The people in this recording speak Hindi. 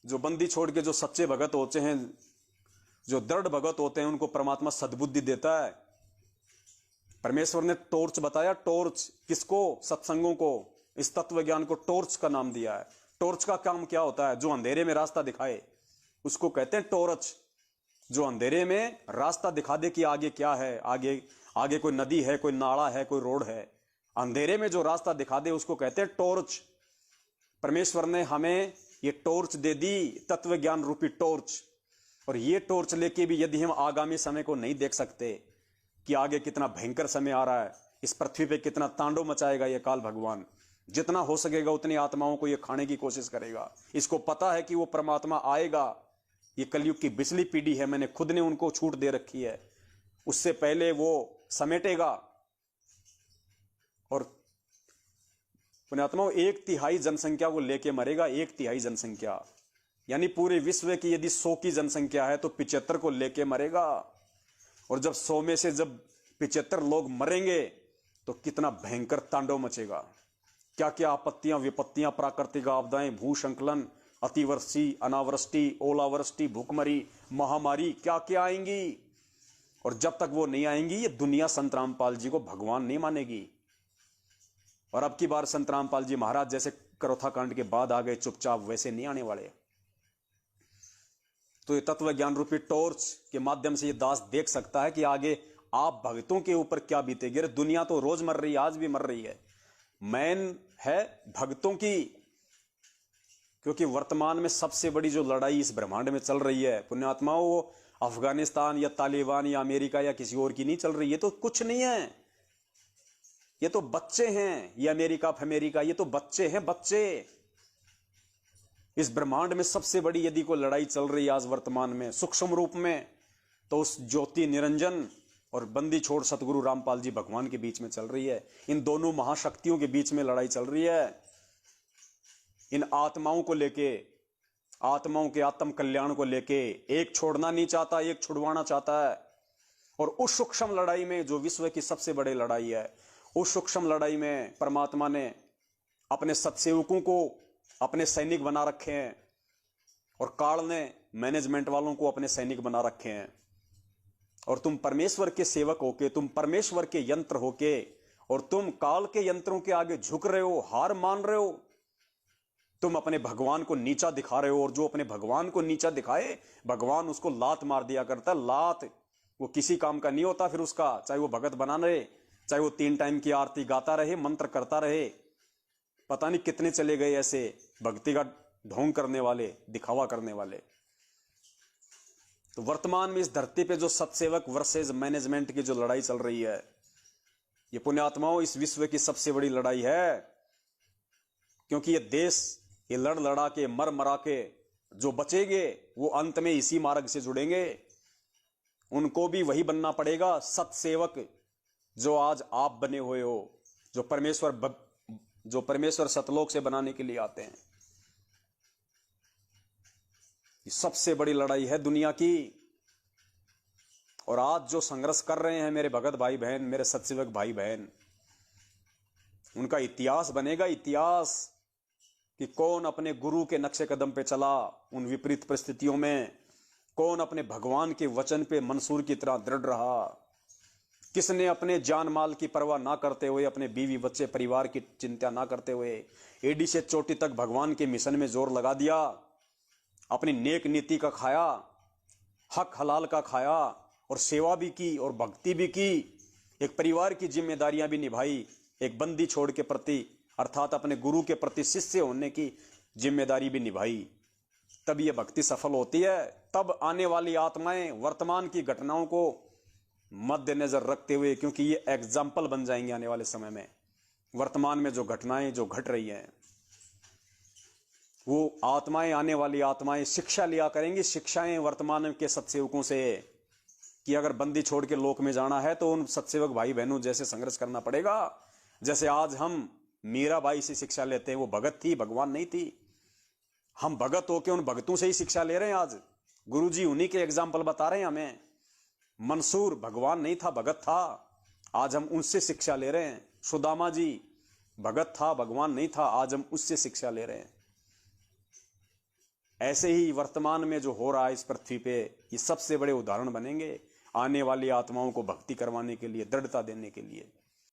जो बंदी छोड़ के जो सच्चे भगत होते हैं, जो दृढ़ भगत होते हैं, उनको परमात्मा सद्बुद्धि देता है। परमेश्वर ने टॉर्च बताया, टॉर्च किसको? सत्संगों को, इस तत्व ज्ञान को टॉर्च का नाम दिया है। टॉर्च का काम क्या होता है? जो अंधेरे में रास्ता दिखाए उसको कहते हैं टॉर्च। जो अंधेरे में रास्ता दिखा दे कि आगे क्या है, आगे आगे कोई नदी है, कोई नाला है, कोई रोड है, अंधेरे में जो रास्ता दिखा दे उसको कहते हैं टॉर्च। परमेश्वर ने हमें ये टॉर्च दे दी, तत्व ज्ञान रूपी टॉर्च। और ये टॉर्च लेके भी यदि हम आगामी समय को नहीं देख सकते कि आगे कितना भयंकर समय आ रहा है, इस पृथ्वी पे कितना तांडव मचाएगा ये काल भगवान, जितना हो सकेगा उतनी आत्माओं को ये खाने की कोशिश करेगा। इसको पता है कि वो परमात्मा आएगा। ये कलयुग की बिचली पीढ़ी है, मैंने खुद ने उनको छूट दे रखी है, उससे पहले वो समेटेगा। और पुण्यात्माओं, 1/3 जनसंख्या वो लेके मरेगा, 1/3 जनसंख्या, यानी पूरे विश्व की यदि 100 की जनसंख्या है तो 75 को लेके मरेगा। और जब 100 में से जब 75 लोग मरेंगे तो कितना भयंकर तांडव मचेगा। क्या क्या आपत्तियां, विपत्तियां, प्राकृतिक आपदाएं, भूसंकलन, अतिवृष्टि, अनावृष्टि, ओलावृष्टि, भूखमरी, महामारी, क्या क्या आएंगी। और जब तक वो नहीं आएंगी ये दुनिया संत रामपाल जी को भगवान नहीं मानेगी। और अब की बार संत रामपाल जी महाराज जैसे करोथा कांड के बाद आ गए चुपचाप, वैसे नहीं आने वाले। तो ये तत्व ज्ञान रूपी टॉर्च के माध्यम से ये दास देख सकता है कि आगे आप भक्तों के ऊपर क्या बीतेगी। अरे दुनिया तो रोज मर रही है, आज भी मर रही है। मैन है भक्तों की, क्योंकि वर्तमान में सबसे बड़ी जो लड़ाई इस ब्रह्मांड में चल रही है पुण्यात्माओं, वो अफगानिस्तान या तालिबान या अमेरिका या किसी और की नहीं चल रही है। तो कुछ नहीं है, ये तो बच्चे हैं। ये अमेरिका ये तो बच्चे हैं, बच्चे। इस ब्रह्मांड में सबसे बड़ी यदि कोई लड़ाई चल रही है आज वर्तमान में सूक्ष्म रूप में, तो उस ज्योति निरंजन और बंदी छोड़ सतगुरु रामपाल जी भगवान के बीच में चल रही है। इन दोनों महाशक्तियों के बीच में लड़ाई चल रही है। इन आत्माओं को लेके, आत्माओं के आत्म कल्याण को लेके, एक छोड़ना नहीं चाहता, एक छुड़वाना चाहता है। और उस सूक्ष्म लड़ाई में जो विश्व की सबसे बड़ी लड़ाई है, उस सूक्ष्म लड़ाई में परमात्मा ने अपने सत्सेवकों को अपने सैनिक बना रखे हैं और काल ने मैनेजमेंट वालों को अपने सैनिक बना रखे हैं। और तुम परमेश्वर के सेवक होके, तुम परमेश्वर के यंत्र होके, और तुम काल के यंत्रों के आगे झुक रहे हो, हार मान रहे हो। तुम अपने भगवान को नीचा दिखा रहे हो, और जो अपने भगवान को नीचा दिखाए भगवान उसको लात मार दिया करता। लात वो किसी काम का नहीं होता फिर उसका, चाहे वो भगत बना रहे, चाहे वो 3 टाइम की आरती गाता रहे, मंत्र करता रहे। पता नहीं कितने चले गए ऐसे भक्ति का ढोंग करने वाले, दिखावा करने वाले। तो वर्तमान में इस धरती पे जो सत्सेवक वर्सेस मैनेजमेंट की जो लड़ाई चल रही है, ये पुण्यात्माओं इस विश्व की सबसे बड़ी लड़ाई है। क्योंकि ये देश ये लड़ा के मर मरा के जो बचेंगे वो अंत में इसी मार्ग से जुड़ेंगे। उनको भी वही बनना पड़ेगा, सत्सेवक जो आज आप बने हुए हो, जो परमेश्वर सतलोक से बनाने के लिए आते हैं। ये सबसे बड़ी लड़ाई है दुनिया की। और आज जो संघर्ष कर रहे हैं मेरे भगत भाई बहन, मेरे सत्सेवक भाई बहन, उनका इतिहास बनेगा, इतिहास कि कौन अपने गुरु के नक्शे कदम पे चला उन विपरीत परिस्थितियों में, कौन अपने भगवान के वचन पे मंसूर की तरह दृढ़ रहा, किसने अपने जान माल की परवाह ना करते हुए, अपने बीवी बच्चे परिवार की चिंता ना करते हुए एडी से चोटी तक भगवान के मिशन में जोर लगा दिया, अपनी नेक नीति का खाया, हक हलाल का खाया, और सेवा भी की और भक्ति भी की, एक परिवार की जिम्मेदारियां भी निभाई, एक बंदी छोड़ के प्रति अर्थात अपने गुरु के प्रति शिष्य होने की जिम्मेदारी भी निभाई। तब यह भक्ति सफल होती है। तब आने वाली आत्माएं वर्तमान की घटनाओं को मद्देनजर रखते हुए, क्योंकि ये एग्जाम्पल बन जाएंगे आने वाले समय में, वर्तमान में जो घटनाएं जो घट रही हैं, वो आत्माएं, आने वाली आत्माएं शिक्षा लिया करेंगी, शिक्षाएं वर्तमान के सत्सेवकों से, कि अगर बंदी छोड़ के लोक में जाना है तो उन सत्सेवक भाई बहनों जैसे संघर्ष करना पड़ेगा। जैसे आज हम मीराबाई से शिक्षा लेते हैं, वो भगत थी, भगवान नहीं थी। हम भगत होके उन भगतों से ही शिक्षा ले रहे हैं। आज गुरुजी उन्हीं के एग्जाम्पल बता रहे हैं हमें। मंसूर भगवान नहीं था, भगत था, आज हम उनसे शिक्षा ले रहे हैं। सुदामा जी भगत था, भगवान नहीं था, आज हम उससे शिक्षा ले रहे हैं। ऐसे ही वर्तमान में जो हो रहा है इस पृथ्वी पे, ये सबसे बड़े उदाहरण बनेंगे आने वाली आत्माओं को भक्ति करवाने के लिए, दृढ़ता देने के लिए।